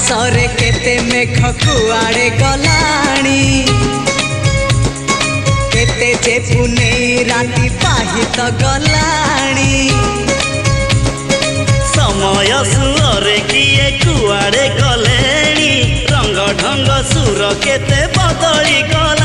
आकाशरे केते मेघ कुआड़े गलाणी केते जे पुनेई राति पाहित गलाणी समय सुरे किए कुआड़े गलेणी रंग ढंग सुर केते बदली गला।